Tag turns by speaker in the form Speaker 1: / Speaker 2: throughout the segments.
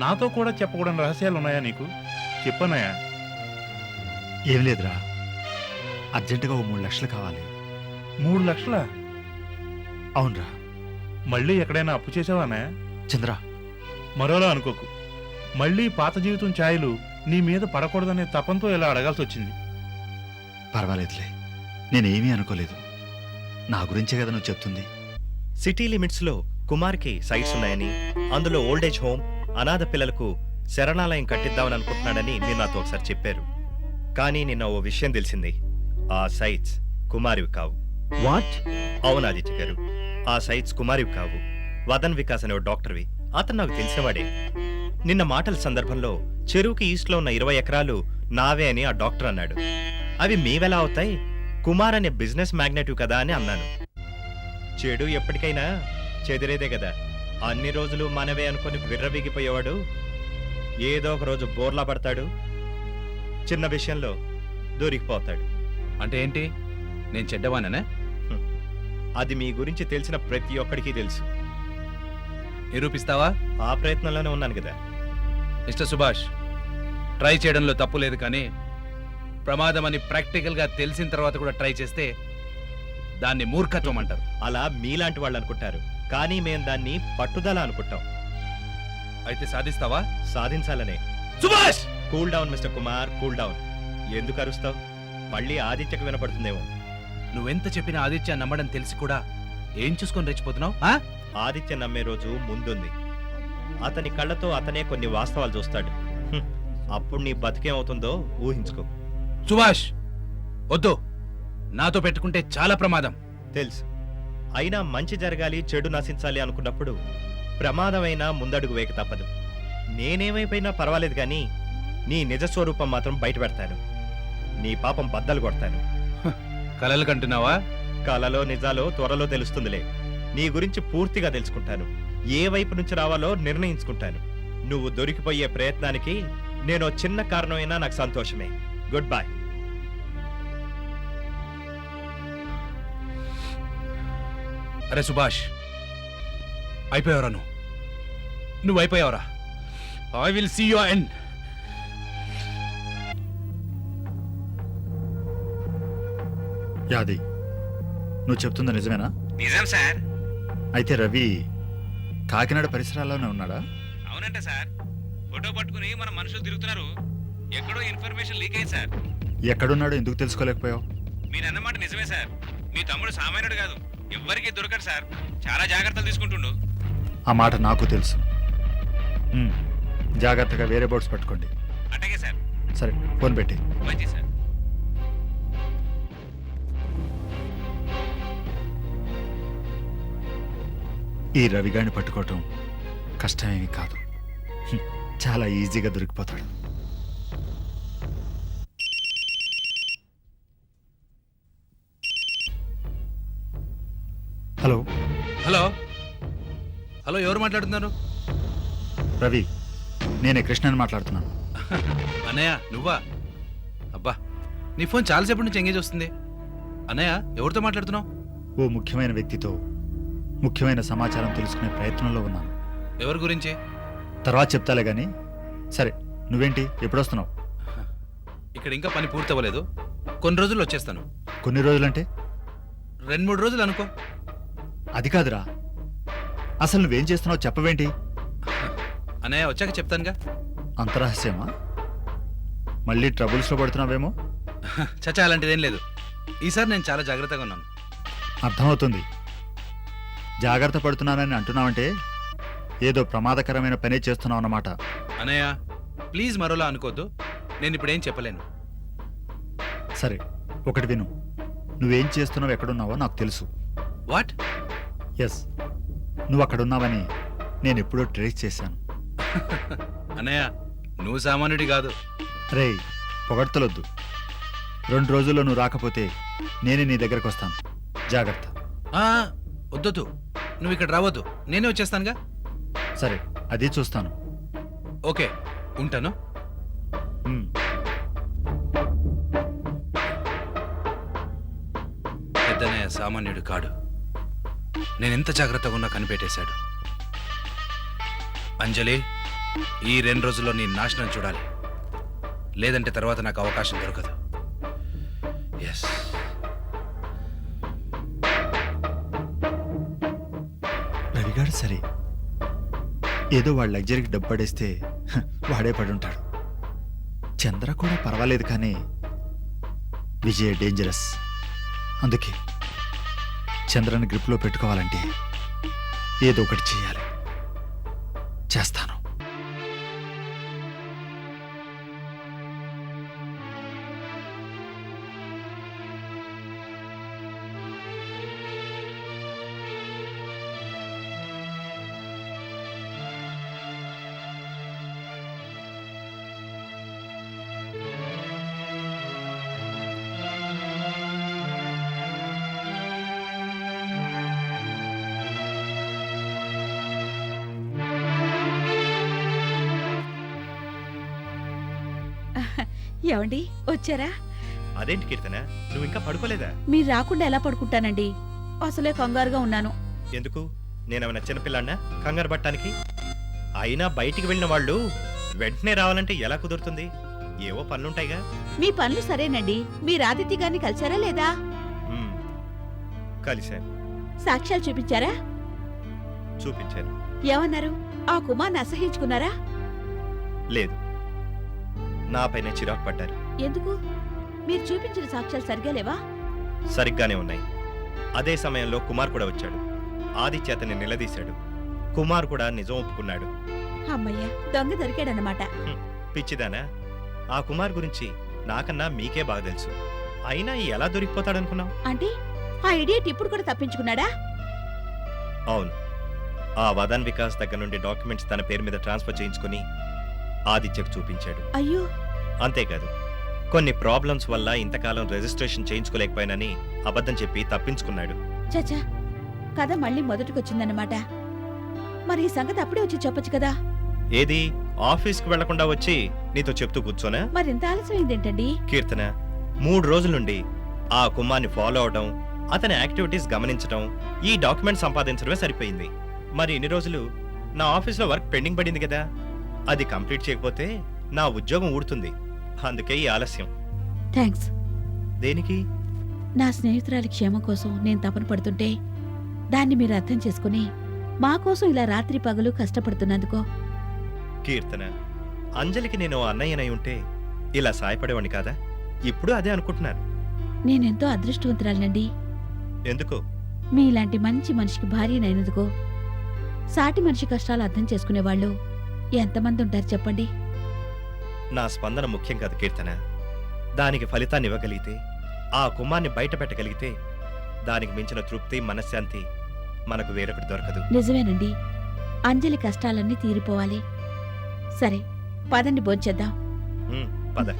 Speaker 1: నాతో కూడా చెప్పకూడని రహస్యాలు ఉన్నాయా నీకు? చెప్పనయ్యా.
Speaker 2: ఏం లేదురా, అర్జెంటుగా ఓ 3 లక్షలు కావాలి.
Speaker 1: 3 లక్షలా?
Speaker 2: అవునరా.
Speaker 1: మళ్ళీ ఎక్కడైనా అప్పు చేసావానా?
Speaker 2: చంద్ర,
Speaker 1: మరోలా అనుకోకు. మళ్ళీ పాత జీవితం ఛాయలు నీ మీద పడకూడదనే తపంతో ఇలా అడగాల్సి వచ్చింది.
Speaker 2: పర్వాలేదులే, నేనేమీ అనుకోలేదు. నా గురించే కదా నువ్వు చెప్తుంది.
Speaker 3: సిటీ లిమిట్స్లో కుమార్కి సైట్స్ ఉన్నాయని, అందులో ఓల్డేజ్ హోమ్, అనాథ పిల్లలకు శరణాలయం కట్టిద్దామని అనుకుంటున్నాడని మీరు నాతో ఒకసారి చెప్పారు. కానీ నిన్న ఓ విషయం తెలిసింది. ఆ సైట్స్ కుమారివి కావు.
Speaker 2: వాట్?
Speaker 3: అవును ఆదిత్య గారు, ఆ సైట్స్ కుమారివి కావు. వదన్ వికాస్ అనే ఓ డాక్టర్వి. అతను నాకు తెలిసినవాడే. నిన్న మాటల సందర్భంలో చెరువుకి ఈస్ట్లో ఉన్న 20 ఎకరాలు నావే అని ఆ డాక్టర్ అన్నాడు. అవి మీవెలా అవుతాయి? కుమార్ అనే బిజినెస్ మ్యాగ్నెటివ్ కదా అని అన్నాను. చెడు ఎప్పటికైనా చెదిరేదే కదా. అన్ని రోజులు మనవే అనుకుని విర్రవీగిపోయేవాడు ఏదో ఒక రోజు బోర్లా పడతాడు, చిన్న విషయంలో దొరికిపోతాడు.
Speaker 4: అంటే ఏంటి? నేను చెడ్డవాననే?
Speaker 3: అది మీ గురించి తెలిసిన ప్రతి ఒక్కడికి తెలుసు.
Speaker 4: నిరూపిస్తావా?
Speaker 3: ఆ ప్రయత్నంలోనే ఉన్నాను కదా.
Speaker 4: మిస్టర్ సుభాష్, ట్రై చేయడంలో తప్పు లేదు, కానీ ప్రమాదం అని ప్రాక్టికల్గా తెలిసిన తర్వాత కూడా ట్రై చేస్తే దాన్ని మూర్ఖత్వం అంటారు.
Speaker 3: అలా మీలాంటి వాళ్ళు అనుకుంటారు, కానీ మేం దాన్ని పట్టుదల అనుకుంటాం.
Speaker 4: అయితే సాధిస్తావా?
Speaker 3: సాధించాలనే.
Speaker 4: Subhash!
Speaker 3: Cool down mister Kumar, cool down. ఎందుకు అరుస్తావు? మళ్ళీ ఆదిత్యకు వినపడుతుందేమో.
Speaker 4: నువ్వెంత చెప్పినా ఆదిత్య నమ్మడం తెలిసి కూడా ఏం చూసుకొని రెచ్చిపోతున్నావు?
Speaker 3: ఆదిత్య నమ్మే రోజు ముందుంది. అతని కళ్ళతో అతనే కొన్ని వాస్తవాలు చూస్తాడు. అప్పుడు నీ బతికేమవుతుందో ఊహించుకో.
Speaker 4: సుభాష్, వద్దు. నాతో పెట్టుకుంటే చాలా ప్రమాదం.
Speaker 3: తెలుసు. అయినా మంచి జరగాలి, చెడు నశించాలి అనుకున్నప్పుడు ప్రమాదమైనా ముందడుగు వేయక తప్పదు. నేనేమైపోయినా పర్వాలేదు, కానీ నీ నిజస్వరూపం మాత్రం బయట పెడతాను. నీ పాపం బద్దలు కొడతాను.
Speaker 4: కలలు కంటున్నావా?
Speaker 3: కలలో నిజాలో త్వరలో తెలుస్తుందిలే. నీ గురించి పూర్తిగా తెలుసుకుంటాను. ఏ వైపు నుంచి రావాలో నిర్ణయించుకుంటాను. నువ్వు దొరికిపోయే ప్రయత్నానికి నేను చిన్న కారణమైనా నాకు సంతోషమే. Good bye.
Speaker 4: అరే సుభాష్, అయిపోయావరా? నువ్వు అయిపోయావరా? I will see your end.
Speaker 2: యాది, నువ్వు చెప్తుందా నిజమేనా?
Speaker 5: నిజం సార్.
Speaker 2: అయితే రవి కాకినాడ పరిసరాల్లోనే ఉన్నాడా?
Speaker 5: అవునంట సార్. ఫోటో పట్టుకుని మన మనుషులు తిరుగుతున్నారు. ఎక్కడో ఇన్ఫర్మేషన్ లీక్ అయింది సార్.
Speaker 2: ఎక్కడున్నాడో ఎందుకు తెలుసుకోలేకపోయావు?
Speaker 5: మీరన్నమాట నిజమే సార్. మీ తమ్ముడు సామాన్యుడు కాదు, ఎవ్వరికీ దొరకడు సార్. చాలా జాగ్రత్తలు తీసుకుంటుండు.
Speaker 2: ఆ మాట నాకు తెలుసు. జాగ్రత్తగా వేరే బోట్స్ పట్టుకోండి.
Speaker 5: అట్టగే సార్.
Speaker 2: సరే, ఫోన్ పెట్టి.
Speaker 5: మంచి సార్.
Speaker 2: ఈ రవిగాడిని పట్టుకోవటం కష్టమేమీ కాదు. చాలా ఈజీగా దొరికిపోతాడు. హలో
Speaker 4: హలో హలో, ఎవరు మాట్లాడుతున్నారు?
Speaker 2: రవి, నేనే కృష్ణని మాట్లాడుతున్నాను.
Speaker 4: అన్నయ్య, నువ్వా? అబ్బా, నీ ఫోన్ చాలాసేపటి నుంచి ఎంగేజ్ వస్తుంది. అన్నయ్య, ఎవరితో మాట్లాడుతున్నావు?
Speaker 2: ఓ ముఖ్యమైన వ్యక్తితో ముఖ్యమైన సమాచారం తెలుసుకునే ప్రయత్నంలో ఉన్నాను.
Speaker 4: ఎవరి గురించి?
Speaker 2: తర్వాత చెప్తాలే గాని. సరే, నువ్వేంటి, ఎప్పుడొస్తున్నావు?
Speaker 4: ఇక్కడ ఇంకా పని పూర్తవ్వలేదు. కొన్ని రోజుల్లో వచ్చేస్తాను.
Speaker 2: కొన్ని రోజులంటే
Speaker 4: 2-3 రోజులు అనుకో.
Speaker 2: అది కాదురా, అసలు నువ్వేం చేస్తున్నావు చెప్పవేంటి?
Speaker 4: అన్నయ్య, వచ్చాక చెప్తానుగా.
Speaker 2: అంతరహస్యమా? మళ్ళీ ట్రబుల్స్లో పడుతున్నావేమో?
Speaker 4: చచ్చా, అలాంటిదేం లేదు. ఈసారి నేను చాలా జాగ్రత్తగా ఉన్నాను.
Speaker 2: అర్థమవుతుంది. జాగ్రత్త పడుతున్నానని అంటున్నావంటే ఏదో ప్రమాదకరమైన పనే చేస్తున్నావు అన్నమాట.
Speaker 4: అన్నయ్య, ప్లీజ్ మరోలా అనుకోద్దు. నేను ఇప్పుడేం చెప్పలేను.
Speaker 2: సరే, ఒకటి విను. నువ్వేం చేస్తున్నావు, ఎక్కడున్నావో నాకు తెలుసు.
Speaker 4: వాట్?
Speaker 2: ఎస్, నువ్వు అక్కడున్నావని నేను ఎప్పుడో ట్రేస్ చేశాను.
Speaker 4: అన్నయ్య, నువ్వు సామాన్యుడి కాదు.
Speaker 2: రే, పొగడ్తలొద్దు. 2 రోజుల్లో నువ్వు రాకపోతే నేనే నీ దగ్గరకు వస్తాను. జాగ్రత్త.
Speaker 4: వద్దొద్దు, నువ్వు ఇక్కడ రావద్దు. నేనే వచ్చేస్తానుగా.
Speaker 2: సరే, అది చూస్తాను.
Speaker 4: ఓకే, ఉంటాను. పెద్దనయ్య సామాన్యుడు కాడు. నేనెంత జాగ్రత్తగా ఉన్నా కనిపెట్టేశాడు. అంజలి, ఈ 2 రోజుల్లో నీ నాశనం చూడాలి, లేదంటే తర్వాత నాకు అవకాశం దొరకదు. ఎస్.
Speaker 2: రవిగాడు సరే, ఏదో వాడు లగ్జరీకి డబ్బు పడేస్తే వాడే పడుంటాడు. చంద్ర కూడా పర్వాలేదు, కానీ విజయ్ డేంజరస్. అందుకే చంద్రని గ్రిప్లో పెట్టుకోవాలంటే ఏదో ఒకటి చేయాలి. చేస్తాను.
Speaker 6: ఏమండి వచ్చారా?
Speaker 3: అదేంటి కీర్తన, నువ్వు ఇంకా పడుకోలేదా?
Speaker 6: మీరు రాకుండా ఎలా పడుకుంటానండి? అసలే కంగారుగా ఉన్నాను.
Speaker 3: ఎందుకు? నేనేమైనా చిన్నపిల్లాడినా కంగారు పట్టడానికి? అయినా బయటికి వెళ్ళిన వాళ్ళు వెంటనే రావాలంటే ఎలా కుదురుతుంది? ఏవో పనులుంటాయిగా.
Speaker 6: మీ పనులు సరేనండి. మీరు ఆదిత్య గారిని కలిసారా లేదా?
Speaker 3: ఉమ్, కలిశాను.
Speaker 6: సాక్ష్యాలు చూపించారా?
Speaker 3: చూపించాను.
Speaker 6: ఏమన్నారు? ఆ కుమార్ని అసహించుకున్నారా?
Speaker 3: లేదు, నాపైన చిరాకు పడ్డారు.
Speaker 6: ఎందుకు? మీరు చూపించిన సాక్ష్యాలు సరిగా లేవా?
Speaker 3: సరిగ్గానే ఉన్నాయి. అదే సమయంలో కుమార్ కూడా వచ్చాడు. ఆదిత్య అతన్ని నిలదీశాడు. కుమార్ కూడా నిజం ఒప్పుకున్నాడు.
Speaker 6: అమ్మయ్య, దొంగ దొరికాడన్నమాట.
Speaker 3: పిచ్చిదానా, ఆ కుమార్ గురించి నాకన్నా మీకే బాగా తెలుసు. అయినా ఎలా దొరికిపోతాడనుకున్నావు?
Speaker 6: అంటే ఆ ఇడియట్ ఇప్పుడు కూడా తప్పించుకున్నాడా?
Speaker 3: అవును, ఆ వదన్ వికాస్ దగ్గర నుండి డాక్యుమెంట్స్ తన పేరు మీద ట్రాన్స్ఫర్ చేయించుకుని ఆదిత్యకు చూపించాడు.
Speaker 6: అయ్యో.
Speaker 3: అంతేకాదు, కొన్ని ప్రాబ్లమ్స్ వల్ల ఇంతకాలం రిజిస్ట్రేషన్ చేయించుకోలేకపోయానని అబద్ధం చెప్పి తప్పించుకున్నాడు.
Speaker 6: చచ్చా, కథ మళ్ళీ మొదటికొచ్చిందన్నమాట. మరి ఈ సంగతి అప్పుడే వచ్చి చెప్పొచ్చు కదా.
Speaker 3: ఏది, ఆఫీస్కి వెళ్లకుండా వచ్చి నీతో చెప్తూ కూర్చోనా?
Speaker 6: మరింత ఆలస్యమైందేంటండి?
Speaker 3: కీర్తన, 3 రోజుల నుండి ఆ కుమార్ని ఫాలో అవడం, అతని యాక్టివిటీస్ గమనించడం, ఈ డాక్యుమెంట్ సంపాదించడమే సరిపోయింది. మరి ఇన్ని రోజులు నా ఆఫీస్లో వర్క్ పెండింగ్ పడింది కదా, అది కంప్లీట్ చేయకపోతే నా ఉద్యోగం ఊడుతుంది. అందుకే ఈ ఆలస్యం.
Speaker 6: థ్యాంక్స్.
Speaker 3: దేనికి?
Speaker 6: నా స్నేహితురాలి క్షేమం కోసం నేను తపన పడుతుంటే దాన్ని మీరు అర్థం చేసుకుని మా కోసం ఇలా రాత్రి పగలు కష్టపడుతున్నందుకో.
Speaker 3: కీర్తన, అంజలికి నేను అన్నయ్యనై ఉంటే ఇలా సాయపడేవాడిని కాదా? ఇప్పుడు అదే అనుకుంటున్నాను.
Speaker 6: నేనెంతో అదృష్టవంతురాలినండి.
Speaker 3: ఎందుకు?
Speaker 6: మీలాంటి మంచి మనిషికి భార్యనైనందుకో. సాటి మనిషి కష్టాలు అర్థం చేసుకునేవాళ్ళు ఎంతమంది ఉంటారు చెప్పండి?
Speaker 3: నా స్పందన ముఖ్యం కాదు కీర్తన. దానికి ఫలితాన్ని ఇవ్వగలిగితే, ఆ కుమార్ని బయట పెట్టగలిగితే, దానికి మించిన తృప్తి, మనశ్శాంతి మనకు వేరొకటి దొరకదు.
Speaker 6: నిజమేనండి. అంజలి కష్టాలన్నీ తీరిపోవాలి. సరే, పదండి భోంచేద్దాం.
Speaker 3: పద.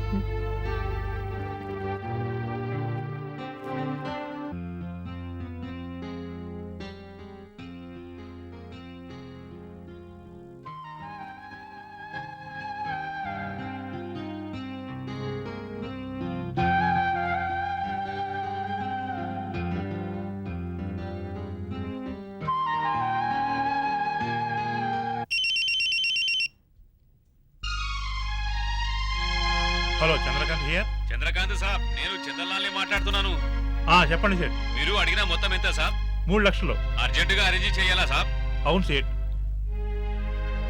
Speaker 1: Hello, Chandrakant here.
Speaker 5: చంద్రకాంత్ సాబ్, నేను చంద్రలాల్ని మాట్లాడుతున్నాను.
Speaker 1: చెప్పండి సేట్.
Speaker 5: మీరు అడిగిన మొత్తం ఎంత సాబ్?
Speaker 1: 3 లక్షలు.
Speaker 5: అర్జెంటుగా అరేంజ్ చేయాలా సాబ్?
Speaker 1: అవును సేట్,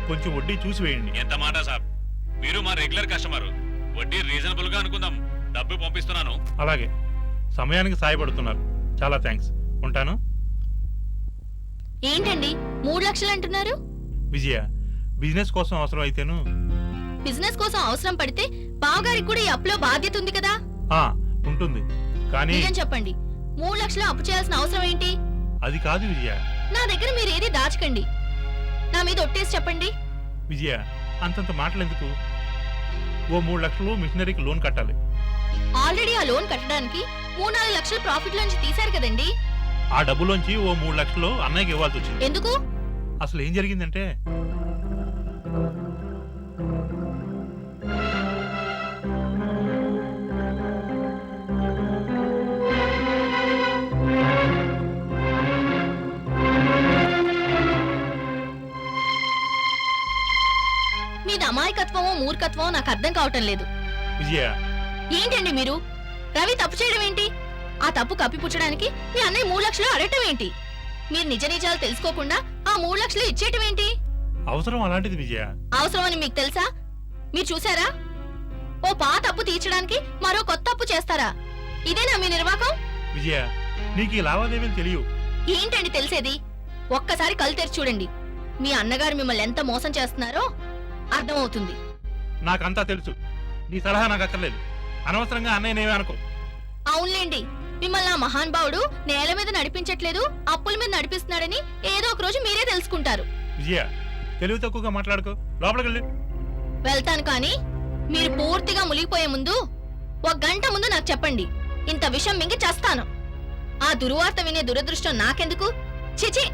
Speaker 1: కొంచెం వడ్డీ చూసి వేయండి.
Speaker 5: ఎంత మాట సాబ్, మీరు మా రెగ్యులర్ కస్టమర్. వడ్డీ రీజనబుల్ గా అనుకుందాం. డబ్బు పంపిస్తున్నాను.
Speaker 1: అలాగే, సమయానికి సాయపడుతున్నారు. చాలా థ్యాంక్స్. ఉంటాను.
Speaker 7: ఏంటండి 3 లక్షలు అంటున్నారు?
Speaker 1: విజయ, బిజినెస్ కోసం అవసరం అయితేను.
Speaker 7: బిజినెస్ కోసం అవసరం పడితే బావగారికి కూడా ఈ అప్పులో బాధ్యత ఉంది కదా.
Speaker 1: ఉంటుంది, కానీ
Speaker 7: నిజం చెప్పండి, 3 లక్షలు అప్పు చేయాల్సిన అవసరం ఏంటి?
Speaker 1: అది కాదు విజయ.
Speaker 7: నా దగ్గర మీరు ఏది దాచకండి. నా మీద ఒట్టేసి చెప్పండి.
Speaker 1: విజయ, అంతంత మాటలెందుకు? ఓ 3 లక్షలు మిషనరీకి లోన్ కట్టాలి.
Speaker 7: ఆల్రెడీ ఆ లోన్ కట్టడానికి 3-4 లక్షలు ప్రాఫిట్ లోంచి తీశారు కదండి.
Speaker 1: ఆ డబ్బులోంచి ఓ 3 లక్షలు అన్నయ్యకి ఇవ్వాల్సి వచ్చింది.
Speaker 7: ఎందుకు?
Speaker 1: అసలు ఏం జరిగిందంటే,
Speaker 7: మీది అమాయకత్వమో మూర్ఖత్వమో నాకు అర్థం కావటం లేదు.
Speaker 1: విజయ,
Speaker 7: ఏంటండి మీరు? రవి తప్పు చేయడం ఏంటి? ఆ తప్పు కప్పిపుచ్చడానికి మీ అన్నయ్య 3 లక్షలు అడగటం ఏంటి? మీరు నిజ నిజాలు తెలుసుకోకుండా ఆ 3 లక్షలు ఇచ్చేయటం ఏంటి?
Speaker 1: అవసరం అలాంటిది విజయ.
Speaker 7: అవసరమని మీకు తెలుసా? మీరు చూసారా? ఓ పాత అప్పు తీర్చడానికి మరో కొత్త అప్పు చేస్తారా? ఇదేనా మీ నిర్వాకం?
Speaker 1: విజయ, నీకు ఈ లావాదేవీలు తెలియవు.
Speaker 7: ఏంటండి తెలిసేది? ఒక్కసారి కళ్ళు తెరిచి చూడండి. మీ అన్నగారు మిమ్మల్ని ఎంత మోసం చేస్తున్నారో అర్థమవుతుంది.
Speaker 1: నాకంతా తెలుసు. నీ సలహా నాకు అక్కర్లేదు. అనవసరంగా అన్నయ్య నేవే అనుకో.
Speaker 7: అవునులేండి, మిమ్మల్ని ఆ మహానుభావుడు నేల మీద నడిపించట్లేదు, అప్పుల మీద నడిపిస్తున్నాడని ఏదో ఒక రోజు మీరే తెలుసుకుంటారు.
Speaker 1: విజయ, తెలివి తక్కువగా మాట్లాడుకో. లోపలికి వెళ్ళి.
Speaker 7: వెళ్తాను కానీ మీరు పూర్తిగా మునిగిపోయే ముందు 1 గంట ముందు నాకు చెప్పండి. ఇంత విషం మింగి చేస్తాను. ఆ దుర్వార్త వినే దురదృష్టం నాకెందుకు? చిచి.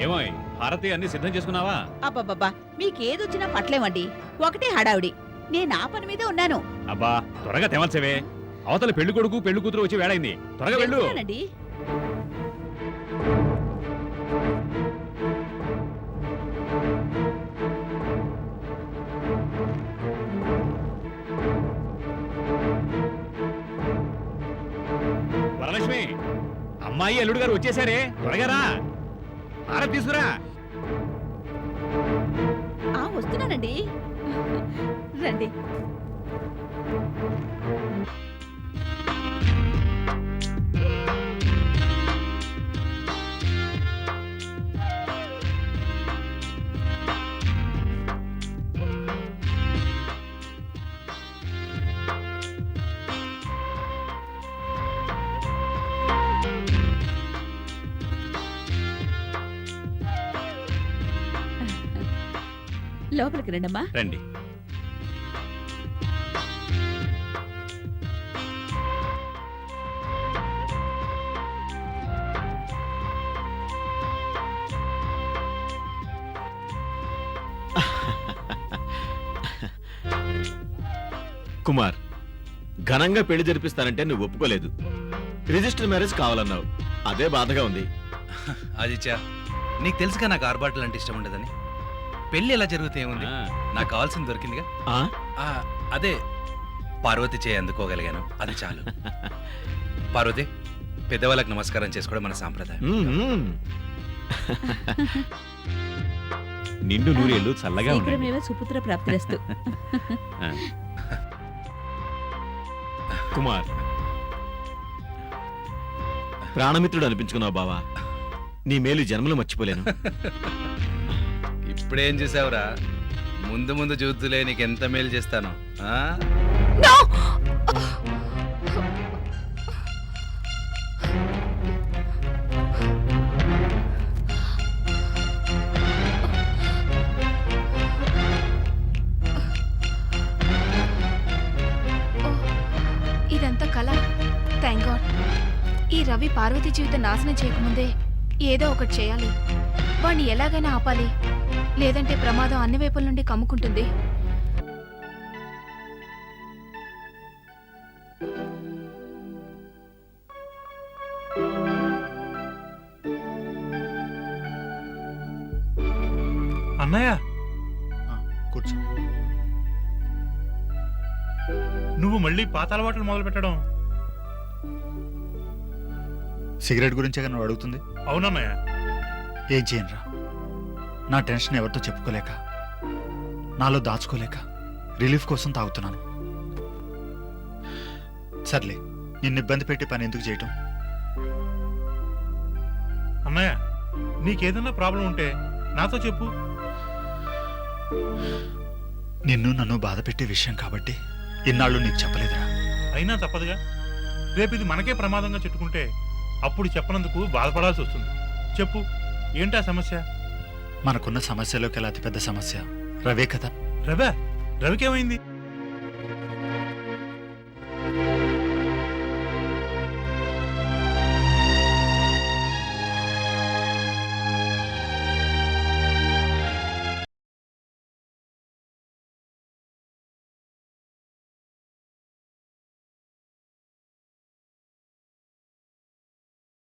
Speaker 5: ఏమో హారతి అన్ని సిద్ధం చేసుకున్నావా?
Speaker 6: అబ్బబ్బబ్బా, మీకేదొచ్చినా పట్లేమండి. ఒకటే హడావుడి. నేను ఆ పని మీద ఉన్నాను.
Speaker 5: అబ్బా త్వరగా తెమల్సేవే. అవతల పెళ్లి కొడుకు పెళ్లి కూతురు వచ్చి వేడైంది. త్వరగా వెళ్ళు.
Speaker 6: వెళ్తున్నానండి.
Speaker 5: వరలక్ష్మి, అమ్మాయి అల్లుడు గారు వచ్చేసారే, త్వరగా రా. హారతి తీసుకురా.
Speaker 6: వస్తున్నానండి. రండి. లోపలికి రండమ్మా.
Speaker 5: రండి.
Speaker 8: కుమార్, ఘనంగా పెళ్లి జరిపిస్తానంటే నువ్వు ఒప్పుకోలేదు. రిజిస్టర్ మ్యారేజ్ కావాలన్నావు. అదే బాధగా ఉంది.
Speaker 4: ఆదిత్య, నీకు తెలుసుగా నాకు ఆర్బాటలు అంటే ఇష్టం ఉండదని. పెళ్లి ఎలా జరిగితే ఏముంది, నాకు కావాల్సింది దొరికిందిగా.
Speaker 8: ఆ?
Speaker 4: అదే పార్వతి చేయి అందుకోగలిగాను, అది చాలు. పార్వతి, పెద్దవాళ్ళకి నమస్కారం చేసుకోవడం మన సాంప్రదాయం.
Speaker 8: మ్మ్. నిండు నూరేళ్ళు చల్లగా ఉండండి.
Speaker 6: శీఘ్రమేవ సుపుత్ర ప్రాప్తిరస్తు.
Speaker 8: కుమార్, ప్రాణమిత్రుడు అనిపించుకున్నావు బావా. నీ మేలు జన్మలు మర్చిపోలేను.
Speaker 4: ఇప్పుడేం చేసావురా? ముందు ముందు చూద్దులే నీకెంత మేలు చేస్తాను.
Speaker 9: ఇదంతా కళ. Thank God. ఈ రవి పార్వతి జీవితం నాశనం చేయకముందే ఏదో ఒకటి చేయాలి. వాణ్ణి ఎలాగైనా ఆపాలి, లేదంటే ప్రమాదం అన్ని వైపుల నుండి కమ్ముకుంటుంది.
Speaker 1: అన్నయ్య,
Speaker 2: కూర్చో.
Speaker 1: నువ్వు మళ్ళీ పాత అలవాట్లు మొదలు పెట్టడం?
Speaker 2: సిగరెట్ గురించే నువ్వు అడుగుతుంది.
Speaker 1: అవునన్నయ్య.
Speaker 2: ఏం చేయనురా, నా టెన్షన్ ఎవరితో చెప్పుకోలేక, నాలో దాచుకోలేక రిలీఫ్ కోసం తాగుతున్నాను. సర్లే, నిన్ను ఇబ్బంది పెట్టి పని ఎందుకు చేయటం?
Speaker 1: అన్నయ్య, నీకేదన్నా ప్రాబ్లం ఉంటే నాతో చెప్పు.
Speaker 2: నిన్ను నన్ను బాధ పెట్టే విషయం కాబట్టి ఇన్నాళ్ళు నీకు చెప్పలేదురా.
Speaker 1: అయినా తప్పదుగా. రేపు ఇది మనకే ప్రమాదంగా చుట్టుకుంటే అప్పుడు చెప్పనందుకు బాధపడాల్సి వస్తుంది. చెప్పు, ఏంటా సమస్య?
Speaker 2: మనకున్న సమస్యలోకి అతిపెద్ద సమస్య రవే కదా.
Speaker 1: రవికేమైంది?